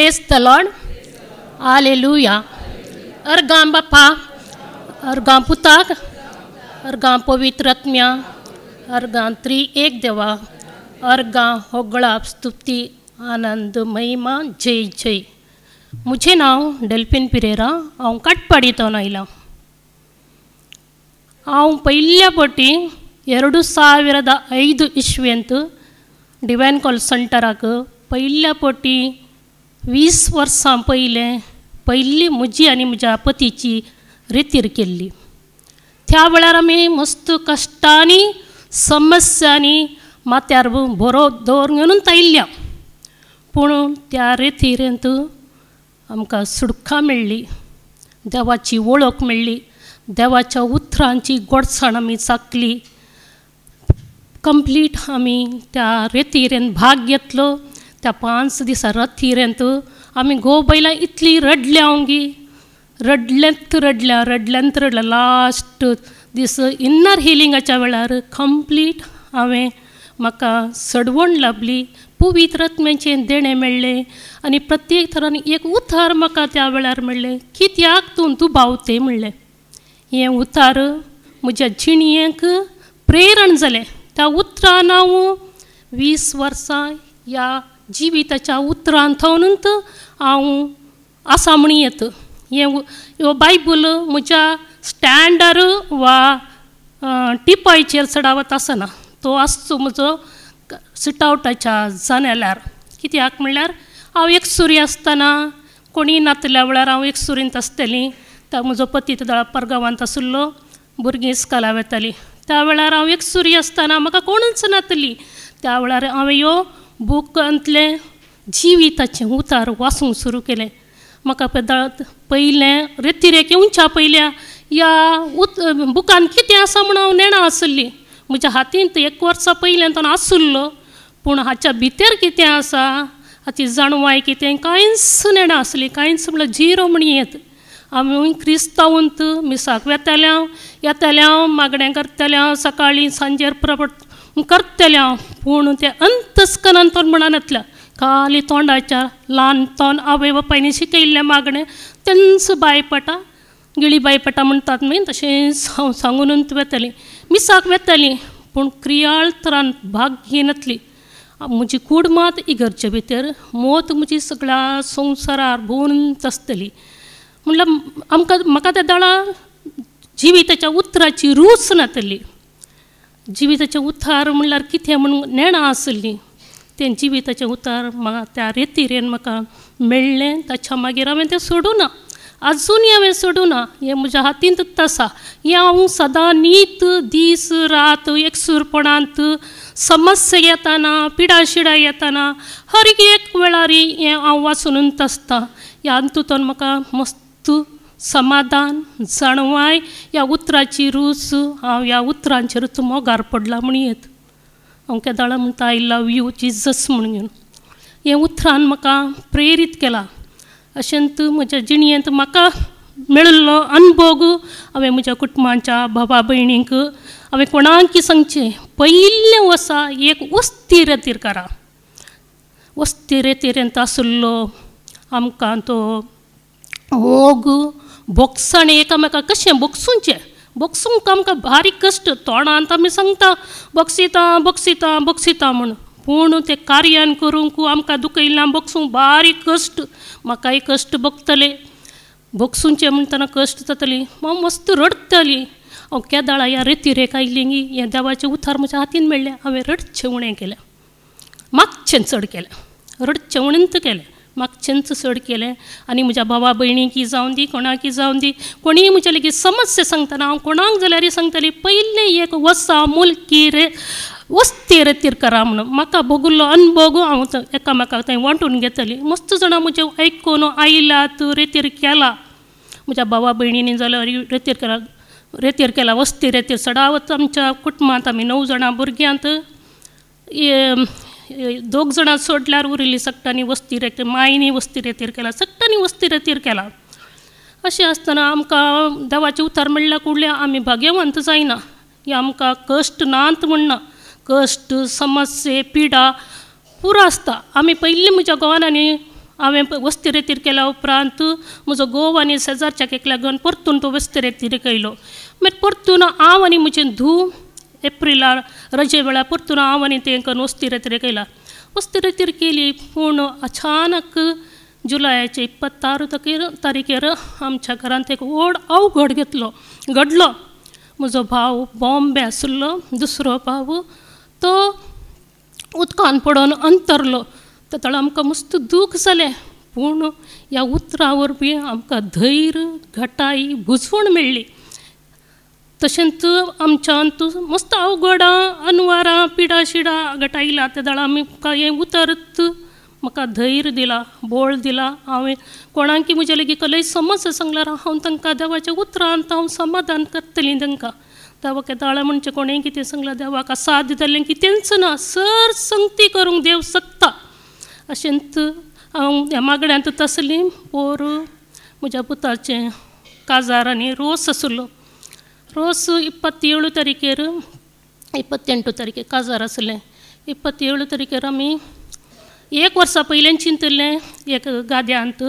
Praise the Lord, hallelujah. अर्गां बापा, अर्गां पुताक, अर्गां पवित्र आत्म्या, अर्गां त्री एक देवा, अर्गां होगळा स्तुती आनंद महिमा जय जय। मुझे नाव डेल्फिन पिरेरा, हांव काटपाडीतोन आयलां। हांव पयल्या फावटी 2005 इस्वेंत डिवायन कॉल सेंटराक पयल्या फावटी 20 वर्सां पयली म्हजी आनी म्हज्या पतीची रितीर केल्ली। त्या वेळार आमी मस्त कश्टांनी समस्यांनी माथ्यार बरो दवरून आयिल्ल्या, पूण त्या रितीरेंत आमकां सुडका मेळ्ळी, देवाची वळख मेळ्ळी, देवाच्या उतरांची गोडसाण आमी चाखली। कंप्लीट आमी त्या रितीरेंत भाग घेतलो। त्या 5 दिसा रितीरेंत आमी घोव बैलां इतली रडल्या ओंगी, रडल्यांत लास्ट दीस इन्नर हिलिंगाच्या वेळार कंप्लीट म्हाका सडवण लाभली, पवित्र आत्म्याचें देणें मेळ्ळें आनी प्रत्येक तरान एक उतार म्हाका त्या वेळार मेळ्ळें, कित्याक तूं दुबावते म्हणलें। हें उतार म्हज्या जिणयेक प्रेरण जालें। त्या उतरान हांव 20 वर्सां ह्या जिविताच्या उतरान थावनूच हांव आसा म्हण येत। ह्यो बायबल म्हज्या स्टँडार वा टिपायचेर चडावत आसना, तो आसचो म्हजो सिटआवटाच्या जनेलार। कित्याक म्हणल्यार हांव एकसुरी आसतना कोणी नातल्या वेळार हांव एकसुरींत आसतलीं। त्या म्हजो पती त्या परगांवांत आसुल्लो, भुरगीं इस्काला वतालीं। त्या वेळार हांव एकसुरी आसतना म्हाका कोणूच नातली। त्या वेळार हांवें ह्यो बुकांतले जिविताचें उतार वाचूंक सुरू केलें। म्हाका पयलें रितीरेक येवच्या पयल्या ह्या बुकान कितें आसा म्हूण हांव नेणा आसली। म्हज्या हातींत 1 वर्सा पयल्यान आसुल्लो, पूण हाच्या भितर कितें आसा हाची जाणवाय कितें कांयच नेणा आसली, कांयच म्हणल्यार झिरो म्हण येत। आमी क्रिस्तांवांत मिसाक येताले, मागणें करतले, सकाळीं सांजेर करतले, पूण ते अंतस्कनांतून म्हणनातल्या खाली तोंडाच्या ल्हान तोंड आवय बापायनी शिकयल्लें मागणें तेंच बायपटा गिळी बायपटा म्हणटात न्ही, तशें सांगून वेतालीं, मिसाक वेतालीं, पूण क्रियाळ तरान भाग घेनातली। म्हजी कूड मात इगर्जे भितर, मोत म्हजी सगळ्या संवसारार भोंवून आसतली। म्हणल्यार म्हाका त्या दाळा जिविताच्या उतराची रूच नातली। जिविताचें उतार म्हणल्यार कितें म्हणून नेणा आसली, तें जिविताचें उतार म्हाका त्या रितीरेन म्हाका मेळ्ळें। ताच्या मागीर हांवें तें सोडूना, आजूनय हांवें सोडूना। हें म्हज्या हातींतच आसा। हें हांव सदां नीत दीस रात एकसुरपणांत समस्या येताना, पिडाशिडा येताना हर एक वेळार हें हांव वाचूनच आसता। ह्या हातूंतल्यान म्हाका मस्त समाधान जाणवाय, ह्या उतराची रूच, हांव ह्या उतरांचेरूच मोगार पडला म्हण येत। हांव केदाळा म्हणटा आय लव यू जिजस म्हणून। हें उतरान म्हाका प्रेरीत केलां। अशेंत म्हज्या जिणयेंत म्हाका मेळिल्लो अनुभव हांवें म्हज्या कुटुंबाच्या भावा भयणींक हांवें कोणाक सांगचें, पयलें वर्सा एक वस्ती रितीर करा। वस्ती रितीरेंत आसुल्लो आमकां तो ओग बोक्साण एकामेकाक कशें बोक्सूचें, बोक्सूंक आमकां भारी कश्ट, तोंडांत आमी सांगता बोक्सिता म्हूण, पूण तें कार्यान करूंक आमकां दुखयलां बोक्सूंक भारी कश्ट। म्हाकाय कश्ट भोगतले, बोक्सूचें म्हणटना कश्ट जातली, हांव मस्त रडटलीं। हांव केदाळा ह्या रितीरेक आयलीं, हें देवाचें उतार म्हज्या हातीन मेळ्ळें, हांवें रडचें उणें केलें, मागचें चड केलें, रडचें उणेंत केलें, मागचेंच चड केलें। आनी म्हज्या भावा भयणीकी जावं दी, कोणाकी जावं दी, कोणीय म्हज्या लेगीत समस्या सांगतना हांव कोणाक जाल्यार सांगताली पयलें एक वर्सा मुल्की वस्ती रितीर करा म्हणून। म्हाका भोगुल्लो अनुभव हांव एकामेकाक थंय वांटून घेतली। मस्त जाणां म्हजें आयकून आयल्यात, रितीर केला। म्हज्या भावा भयणींनी जाल्यार रितीर केला, वस्ती रितीर सदांच आमच्या कुटुंबांत आमी 9 जाणां भुरग्यांत 2 जाणां सोडल्यार उरिल्लीं सगळ्यांनी वस्ती रितीर, मायनी वस्ती रितीर केला, सगळ्यांनी वस्ती रितीर केला। अशें आसतना आमकां देवाचें उतार मेळ्ळ्या कुडलें आमी भाग्यवंत जायना। हे आमकां कश्ट नात म्हणना, कश्ट समस्या पिडा पुरो आसता। आमी पयलीं म्हज्या घोवानांनी हांवें वस्तिरेतीर केल्या उपरांत म्हजो घोव आनी शेजारच्याक एक लागून परतून तो वस्तिरेतीर येयलो. मागीर परतून हांव आनी म्हजें धूव एप्रिला रजे वेळार परतून हांव आनी तेंकां वस्तिरेतीर केला. वस्तिरेतीर केली पूण अचानक जुलयाचे 26 तारखेर आमच्या घरांत एक व्हड अवघड घडलो. म्हजो भाव बॉम्बे आशिल्लो, दुसरो भाव तो उदकान पडोन अंतरलो. ताका आमकां मस्त दूख जालें. पूण ह्या उतरां वरवीं आमकां धैर्य, घटाई, बुजवण मेळ्ळी. तशेंच आमच्यान मस्त अवघडां, अनवरां, पिडा शिडा घटायला. त्या दाळा आमकां हें उतरत म्हाका धैर्य दिला, बोळ दिला. हांवें कोणाकी म्हजे लेगीत कसलेय समस्या सांगल्यार हांव तांकां देवाच्या उतरांत हांव समाधान करतलीं. तांकां देवाक दाळा म्हणजे कोणेंय कितें सांगलां देवाक साथ जाल्लें कितेंच ना, सर संगती करूंक देव शकता. अशेंच हांव ह्या मागण्यांत तसलीं पोर म्हज्या पुताचें काजार आनी रोस आशिल्लो. रोस 27 तारखेर 28 तारखेर काजार आसलें. 27 तारखेर आमी 1 वर्सा पयलें चिंतलें एक गाद्यांत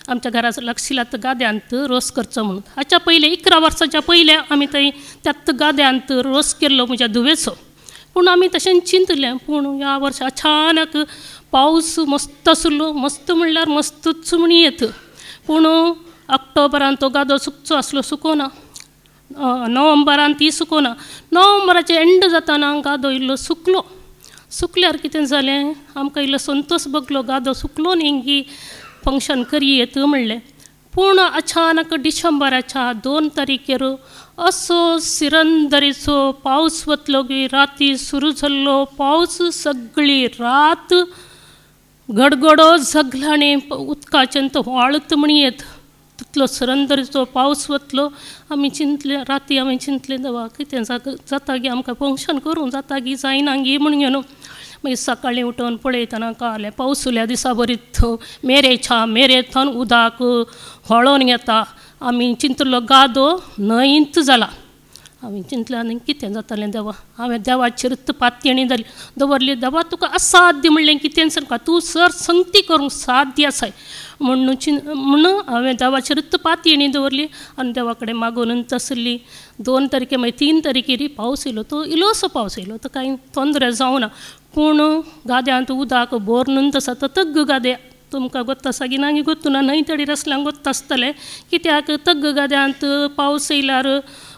आमच्या घरा लागशिल्ल्या गाद्यांत रोस करचो म्हणून. हाच्या पयलें 11 वर्साच्या पयलें आमी थंय त्याच गाद्यांत रोस केल्लो म्हज्या धुवेचो. पूण आमी तशें चिंतलें. पूण ह्या वर्सा अचानक पावस मस्त आशिल्लो, मस्त म्हणल्यार मस्तच म्हण येत. पूण ऑक्टोबरान तो गादो सुकचो आसलो, सुकोना. नोव्हेंबरान ती सुकोना. नोव्हेंबराचे एंड जाताना गादो इल्लो सुकलो. सुकल्यार कितें जालें, आमकां इल्लो संतोश भोगलो, गादो सुकलो न्ही की फंक्शन करयेत म्हणलें. पूण अचानक डिसेंबराच्या 2 तारखेर असो सिरंदरीचो पावस वतलो की राती सुरू जाल्लो पावस सगळी रात गडगडो झगला आनी उदकाच्यान तो वाळत म्हण येत. तितलो सिरंदरीचो पावस वतलो. आमी चिंतलें, राती हांवें चिंतलें देवा कितें जाता गी, आमकां फंक्शन करूं जाता गी, जायना गी म्हणून न्हू. मागीर सकाळीं उठून पळयतना कळ्ळें पावसुल्या दिसा बरीच मेरे थन उदक व्हळोन येता. आमी चिंतलो गादो न्हंयत जाला. हांवें चिंतलें आनी कितें जातालें देवा. हांवें देवाचेर पातयेणी दवरली. देवा तुका असाध्य म्हणलें कितें सांगता, तूं सर संगती करूंक साध्य आसाय म्हणून हांवें देवाचेर पातयेणी दवरली आनी देवा कडेन मागून तसली 2 तारखे मागीर 3 तारखेर पावस येयलो. तो इल्लोसो पावस येयलो, तो कांय तोंदरे जावना. पूण गाद्यांत उदक बोरनूच आसा. तो तग्ग गाद्या तुमकां गोत्ता आसा की ना गोत्तू ना, न्हंय तडीर आसल्यांक गोत्ता आसतलें. कित्याक तग्ग गाद्यांत पावस येयल्यार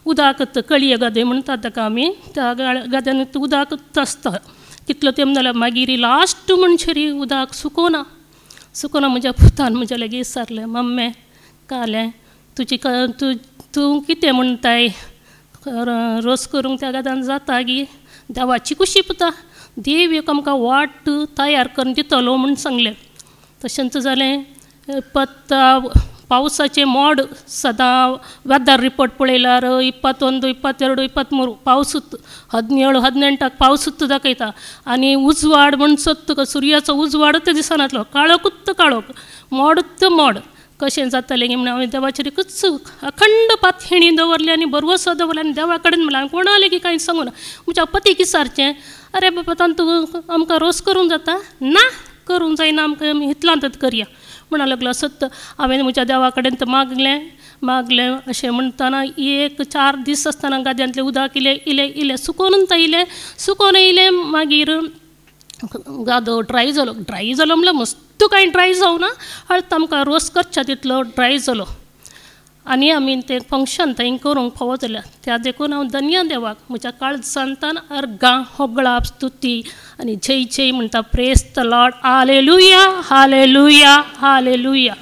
उदक कळये गादे म्हणटात ताका आमी. त्या गाद्यांत उदक आसता. कितलो तेंप जाल्यार मागीर लास्ट म्हणशेरी उदक सुकोना. म्हज्या पुतान म्हज्या लागीं विचारलें, मम्मे कालें तूं कितें म्हणटाय, रोस करूंक त्या गाद्यान जाता गी. देवाची कुशी पुता, देव एक आमकां वाट तयार करून दितलो म्हूण सांगलें. तशेंच जालें. पावसाचें मोड सदां वेदर रिपोर्ट पळयल्यार 21, 22, 23 पावसूच, 17, 18 पावसूच दाखयता. आनी उजवाड म्हण तुका सुर्याचो उजवाडच दिसनातलो, काळोकूच काळोख, मोडच मोड. कशें जातालें की म्हणून हांवें देवाचेर अखंड पातयेणी दवरली आनी बरवसो दवरली आनी देवा कडेन म्हणलें हांवें कोणा लेगीत कांय सांगू ना. म्हज्या पतीक विचारचें, अरे बाबा तूं आमकां रोस करूंक जाता? ना करूंक जायना, आमकां इतलांतच करया म्हणून लागलो. सत्त हांवें म्हज्या देवा कडेन मागलें अशें म्हणटाना 1-4 दीस आसतना गाद्यांतलें उदक इलें सुकोन येयलें. मागीर गादो ड्राय जालो म्हणल्यार मस्त कांय ड्राय जावना, हळद आमकां रोस करच्या तितलो ड्राय जालो. आनी आमी तें फंक्शन थंय करूंक फावो जालें. त्या देखून हांव धन्य देवाक म्हज्या काळजांतल्यान अर्गां होगळाप स्तुती आनी जय जय म्हणटा. Praise the Lord. Hallelujah, hallelujah, hallelujah.